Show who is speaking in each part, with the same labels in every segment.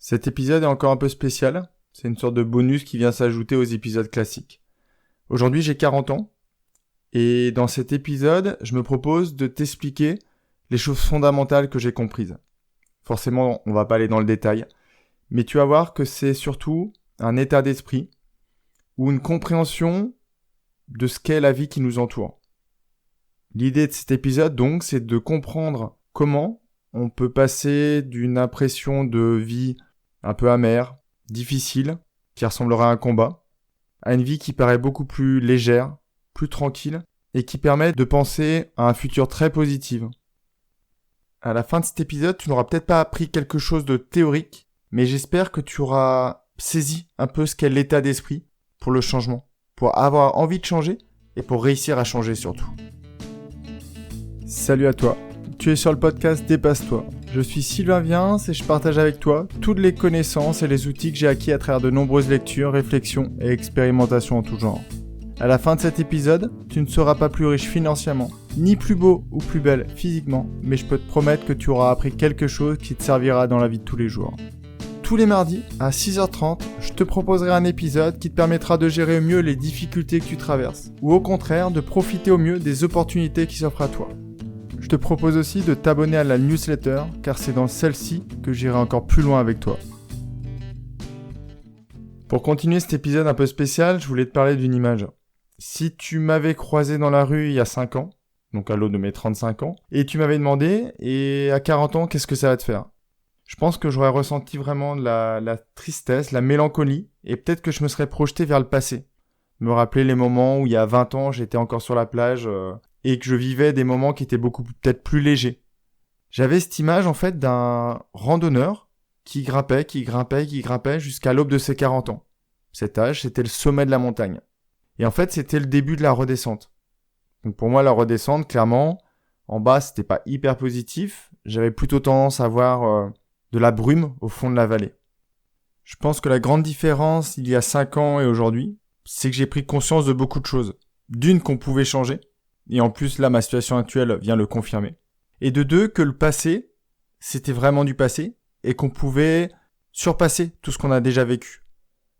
Speaker 1: Cet épisode est encore un peu spécial, c'est une sorte de bonus qui vient s'ajouter aux épisodes classiques. Aujourd'hui j'ai 40 ans, et dans cet épisode, je me propose de t'expliquer les choses fondamentales que j'ai comprises. Forcément, on va pas aller dans le détail, mais tu vas voir que c'est surtout un état d'esprit ou une compréhension de ce qu'est la vie qui nous entoure. L'idée de cet épisode, donc, c'est de comprendre comment on peut passer d'une impression de vie un peu amère, difficile, qui ressemblerait à un combat, à une vie qui paraît beaucoup plus légère, plus tranquille, et qui permet de penser à un futur très positif. À la fin de cet épisode, tu n'auras peut-être pas appris quelque chose de théorique, mais j'espère que tu auras saisi un peu ce qu'est l'état d'esprit pour le changement, pour avoir envie de changer et pour réussir à changer surtout. Salut à toi, tu es sur le podcast Dépasse-toi. Je suis Sylvain Viens et je partage avec toi toutes les connaissances et les outils que j'ai acquis à travers de nombreuses lectures, réflexions et expérimentations en tout genre. À la fin de cet épisode, tu ne seras pas plus riche financièrement, ni plus beau ou plus belle physiquement, mais je peux te promettre que tu auras appris quelque chose qui te servira dans la vie de tous les jours. Tous les mardis, à 6h30, je te proposerai un épisode qui te permettra de gérer au mieux les difficultés que tu traverses, ou au contraire de profiter au mieux des opportunités qui s'offrent à toi. Je te propose aussi de t'abonner à la newsletter, car c'est dans celle-ci que j'irai encore plus loin avec toi. Pour continuer cet épisode un peu spécial, je voulais te parler d'une image. Si tu m'avais croisé dans la rue il y a 5 ans, donc à l'aube de mes 35 ans, et tu m'avais demandé, et à 40 ans, qu'est-ce que ça va te faire ? Je pense que j'aurais ressenti vraiment la tristesse, la mélancolie, et peut-être que je me serais projeté vers le passé. Me rappeler les moments où il y a 20 ans, j'étais encore sur la plage, et que je vivais des moments qui étaient peut-être plus légers. J'avais cette image en fait d'un randonneur qui grimpait jusqu'à l'aube de ses 40 ans. Cet âge, c'était le sommet de la montagne. Et en fait, c'était le début de la redescente. Donc pour moi, la redescente, clairement, en bas, c'était pas hyper positif. J'avais plutôt tendance à voir de la brume au fond de la vallée. Je pense que la grande différence, il y a 5 ans et aujourd'hui, c'est que j'ai pris conscience de beaucoup de choses. D'une, qu'on pouvait changer. Et en plus, là, ma situation actuelle vient le confirmer. Et de deux, que le passé, c'était vraiment du passé, et qu'on pouvait surpasser tout ce qu'on a déjà vécu.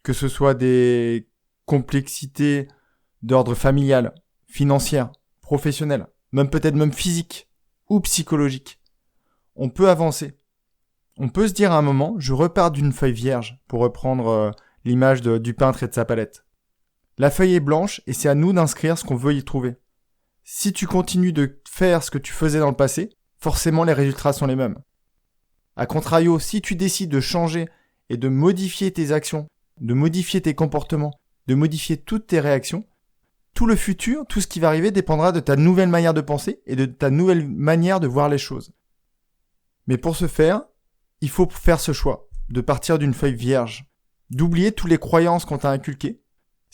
Speaker 1: Que ce soit des complexités d'ordre familial, financière, professionnel, même physique ou psychologique. On peut avancer. On peut se dire à un moment, je repars d'une feuille vierge, pour reprendre l'image du peintre et de sa palette. La feuille est blanche, et c'est à nous d'inscrire ce qu'on veut y trouver. Si tu continues de faire ce que tu faisais dans le passé, forcément les résultats sont les mêmes. A contrario, si tu décides de changer et de modifier tes actions, de modifier tes comportements, de modifier toutes tes réactions, tout le futur, tout ce qui va arriver dépendra de ta nouvelle manière de penser et de ta nouvelle manière de voir les choses. Mais pour ce faire, il faut faire ce choix, de partir d'une feuille vierge, d'oublier toutes les croyances qu'on t'a inculquées.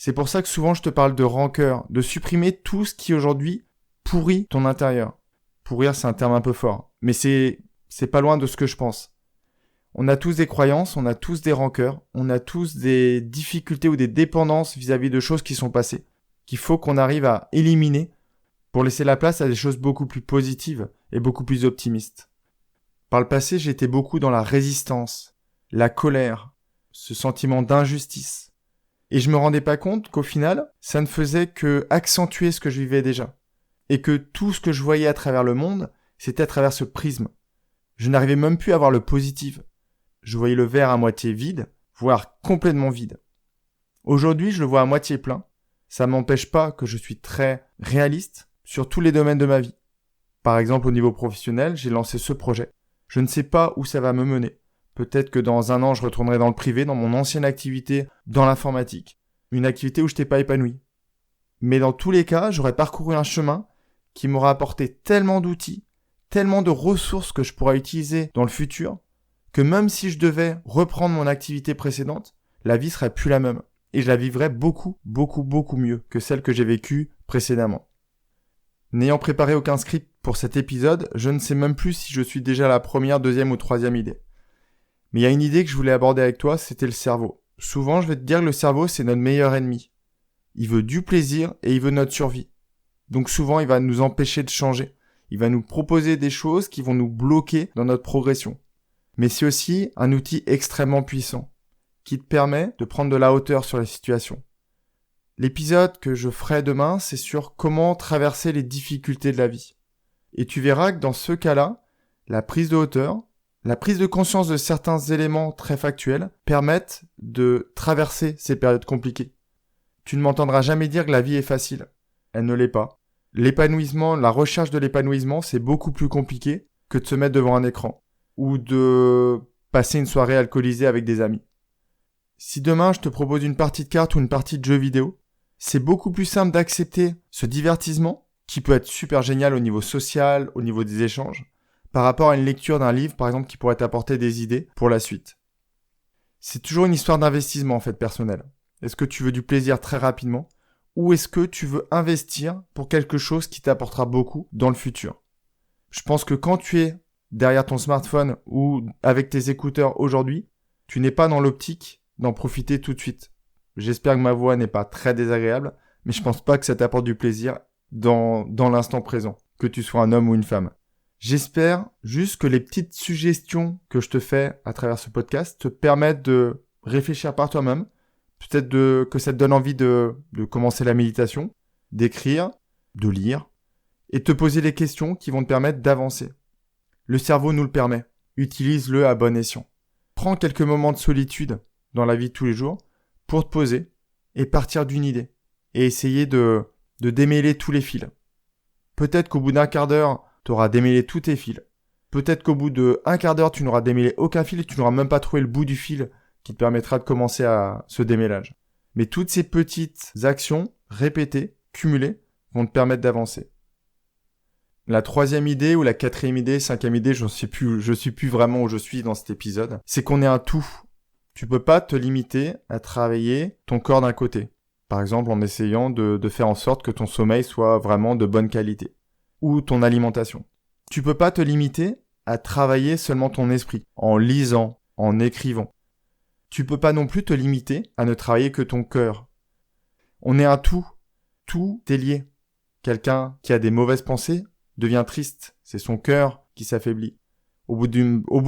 Speaker 1: C'est pour ça que souvent je te parle de rancœur, de supprimer tout ce qui aujourd'hui pourrit ton intérieur. Pourrir, c'est un terme un peu fort, mais c'est pas loin de ce que je pense. On a tous des croyances, on a tous des rancœurs, on a tous des difficultés ou des dépendances vis-à-vis de choses qui sont passées, qu'il faut qu'on arrive à éliminer pour laisser la place à des choses beaucoup plus positives et beaucoup plus optimistes. Par le passé, j'étais beaucoup dans la résistance, la colère, ce sentiment d'injustice. Et je me rendais pas compte qu'au final, ça ne faisait que accentuer ce que je vivais déjà. Et que tout ce que je voyais à travers le monde, c'était à travers ce prisme. Je n'arrivais même plus à voir le positif. Je voyais le verre à moitié vide, voire complètement vide. Aujourd'hui, je le vois à moitié plein. Ça m'empêche pas que je suis très réaliste sur tous les domaines de ma vie. Par exemple, au niveau professionnel, j'ai lancé ce projet. Je ne sais pas où ça va me mener. Peut-être que dans 1 an, je retournerai dans le privé, dans mon ancienne activité, dans l'informatique. Une activité où je n'étais pas épanoui. Mais dans tous les cas, j'aurais parcouru un chemin qui m'aura apporté tellement d'outils, tellement de ressources que je pourrais utiliser dans le futur, que même si je devais reprendre mon activité précédente, la vie serait plus la même. Et je la vivrais beaucoup mieux que celle que j'ai vécue précédemment. N'ayant préparé aucun script pour cet épisode, je ne sais même plus si je suis déjà à la première, deuxième ou troisième idée. Mais il y a une idée que je voulais aborder avec toi, c'était le cerveau. Souvent, je vais te dire que le cerveau, c'est notre meilleur ennemi. Il veut du plaisir et il veut notre survie. Donc souvent, il va nous empêcher de changer. Il va nous proposer des choses qui vont nous bloquer dans notre progression. Mais c'est aussi un outil extrêmement puissant qui te permet de prendre de la hauteur sur les situations. L'épisode que je ferai demain, c'est sur comment traverser les difficultés de la vie. Et tu verras que dans ce cas-là, la prise de hauteur, la prise de conscience de certains éléments très factuels permettent de traverser ces périodes compliquées. Tu ne m'entendras jamais dire que la vie est facile. Elle ne l'est pas. L'épanouissement, la recherche de l'épanouissement, c'est beaucoup plus compliqué que de se mettre devant un écran ou de passer une soirée alcoolisée avec des amis. Si demain je te propose une partie de cartes ou une partie de jeux vidéo, c'est beaucoup plus simple d'accepter ce divertissement qui peut être super génial au niveau social, au niveau des échanges, par rapport à une lecture d'un livre, par exemple, qui pourrait t'apporter des idées pour la suite. C'est toujours une histoire d'investissement, en fait, personnel. Est-ce que tu veux du plaisir très rapidement ou est-ce que tu veux investir pour quelque chose qui t'apportera beaucoup dans le futur? Je pense que quand tu es derrière ton smartphone ou avec tes écouteurs aujourd'hui, tu n'es pas dans l'optique d'en profiter tout de suite. J'espère que ma voix n'est pas très désagréable, mais je pense pas que ça t'apporte du plaisir dans l'instant présent, que tu sois un homme ou une femme. J'espère juste que les petites suggestions que je te fais à travers ce podcast te permettent de réfléchir par toi-même, peut-être que ça te donne envie de commencer la méditation, d'écrire, de lire, et te poser les questions qui vont te permettre d'avancer. Le cerveau nous le permet, utilise-le à bon escient. Prends quelques moments de solitude dans la vie de tous les jours pour te poser et partir d'une idée et essayer de démêler tous les fils. Peut-être qu'au bout d'un quart d'heure, tu auras démêlé tous tes fils. Peut-être qu'au bout d'un quart d'heure, tu n'auras démêlé aucun fil et tu n'auras même pas trouvé le bout du fil qui te permettra de commencer à ce démêlage. Mais toutes ces petites actions répétées, cumulées, vont te permettre d'avancer. La troisième idée ou la quatrième idée, cinquième idée, je suis plus vraiment où je suis dans cet épisode, c'est qu'on est un tout. Tu peux pas te limiter à travailler ton corps d'un côté. Par exemple, en essayant de faire en sorte que ton sommeil soit vraiment de bonne qualité. Ou ton alimentation. Tu peux pas te limiter à travailler seulement ton esprit, en lisant, en écrivant. Tu peux pas non plus te limiter à ne travailler que ton cœur. On est un tout. Tout est lié. Quelqu'un qui a des mauvaises pensées devient triste. C'est son cœur qui s'affaiblit. Au bout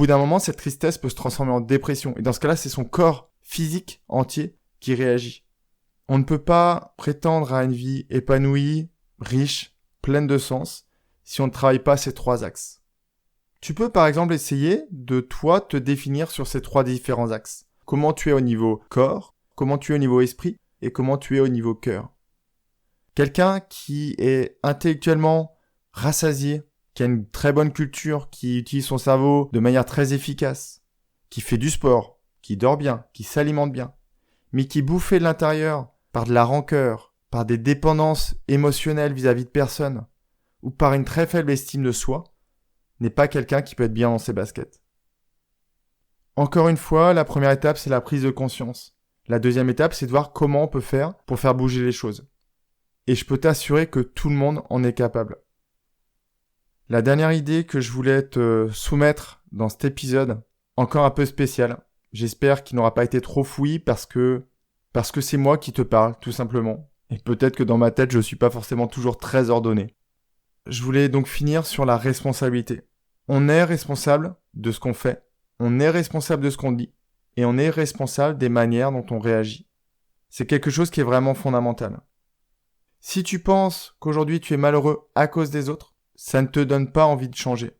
Speaker 1: d'un moment, cette tristesse peut se transformer en dépression. Et dans ce cas-là, c'est son corps physique entier qui réagit. On ne peut pas prétendre à une vie épanouie, riche, pleine de sens, si on ne travaille pas ces trois axes. Tu peux par exemple essayer de toi te définir sur ces trois différents axes. Comment tu es au niveau corps, comment tu es au niveau esprit et comment tu es au niveau cœur. Quelqu'un qui est intellectuellement rassasié, qui a une très bonne culture, qui utilise son cerveau de manière très efficace, qui fait du sport, qui dort bien, qui s'alimente bien, mais qui est bouffé de l'intérieur par de la rancœur, par des dépendances émotionnelles vis-à-vis de personnes, ou par une très faible estime de soi, n'est pas quelqu'un qui peut être bien dans ses baskets. Encore une fois, la première étape, c'est la prise de conscience. La deuxième étape, c'est de voir comment on peut faire pour faire bouger les choses. Et je peux t'assurer que tout le monde en est capable. La dernière idée que je voulais te soumettre dans cet épisode, encore un peu spécial, j'espère qu'il n'aura pas été trop fouillis parce que c'est moi qui te parle, tout simplement. Et peut-être que dans ma tête, je suis pas forcément toujours très ordonné. Je voulais donc finir sur la responsabilité. On est responsable de ce qu'on fait, on est responsable de ce qu'on dit, et on est responsable des manières dont on réagit. C'est quelque chose qui est vraiment fondamental. Si tu penses qu'aujourd'hui tu es malheureux à cause des autres, ça ne te donne pas envie de changer.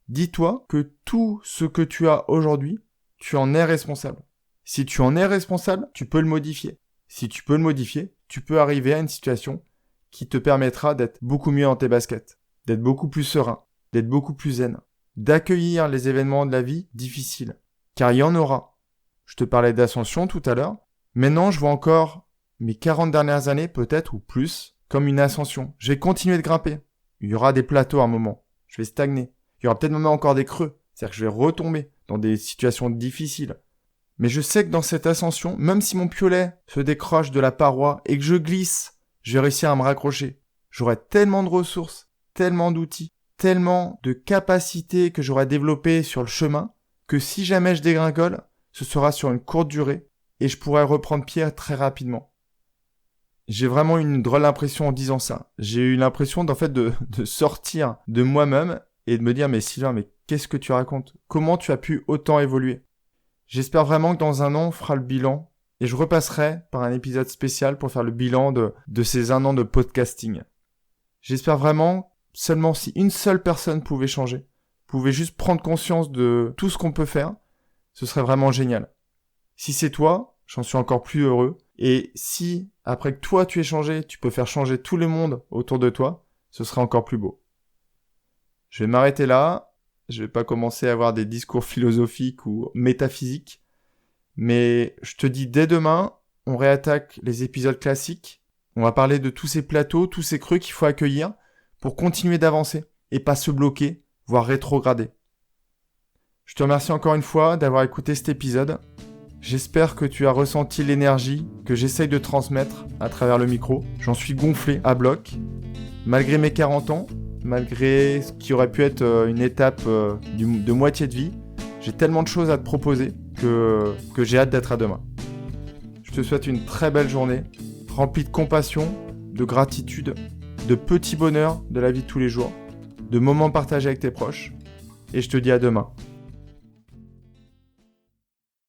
Speaker 1: Dis-toi que tout ce que tu as aujourd'hui, tu en es responsable. Si tu en es responsable, tu peux le modifier. Si tu peux le modifier, tu peux arriver à une situation qui te permettra d'être beaucoup mieux dans tes baskets, d'être beaucoup plus serein, d'être beaucoup plus zen, d'accueillir les événements de la vie difficiles. Car il y en aura. Je te parlais d'ascension tout à l'heure. Maintenant, je vois encore mes 40 dernières années, peut-être, ou plus, comme une ascension. Je vais continuer de grimper. Il y aura des plateaux à un moment. Je vais stagner. Il y aura peut-être même encore des creux. C'est-à-dire que je vais retomber dans des situations difficiles. Mais je sais que dans cette ascension, même si mon piolet se décroche de la paroi et que je glisse, je vais réussir à me raccrocher. J'aurai tellement de ressources, tellement d'outils, tellement de capacités que j'aurai développées sur le chemin, que si jamais je dégringole, ce sera sur une courte durée et je pourrai reprendre pied très rapidement. J'ai vraiment eu une drôle d'impression en disant ça. J'ai eu l'impression de sortir de moi-même et de me dire « Mais Sylvain, mais qu'est-ce que tu racontes ? Comment tu as pu autant évoluer ?» J'espère vraiment que dans un an, on fera le bilan et je repasserai par un épisode spécial pour faire le bilan de ces 1 an de podcasting. J'espère vraiment, seulement si une seule personne pouvait changer, pouvait juste prendre conscience de tout ce qu'on peut faire, ce serait vraiment génial. Si c'est toi, j'en suis encore plus heureux. Et si, après que toi tu aies changé, tu peux faire changer tout le monde autour de toi, ce serait encore plus beau. Je vais m'arrêter là. Je vais pas commencer à avoir des discours philosophiques ou métaphysiques. Mais je te dis dès demain, on réattaque les épisodes classiques. On va parler de tous ces plateaux, tous ces creux qu'il faut accueillir pour continuer d'avancer et pas se bloquer, voire rétrograder. Je te remercie encore une fois d'avoir écouté cet épisode. J'espère que tu as ressenti l'énergie que j'essaye de transmettre à travers le micro. J'en suis gonflé à bloc. Malgré mes 40 ans, malgré ce qui aurait pu être une étape de moitié de vie, j'ai tellement de choses à te proposer que j'ai hâte d'être à demain. Je te souhaite une très belle journée, remplie de compassion, de gratitude, de petits bonheurs de la vie de tous les jours, de moments partagés avec tes proches. Et je te dis à demain.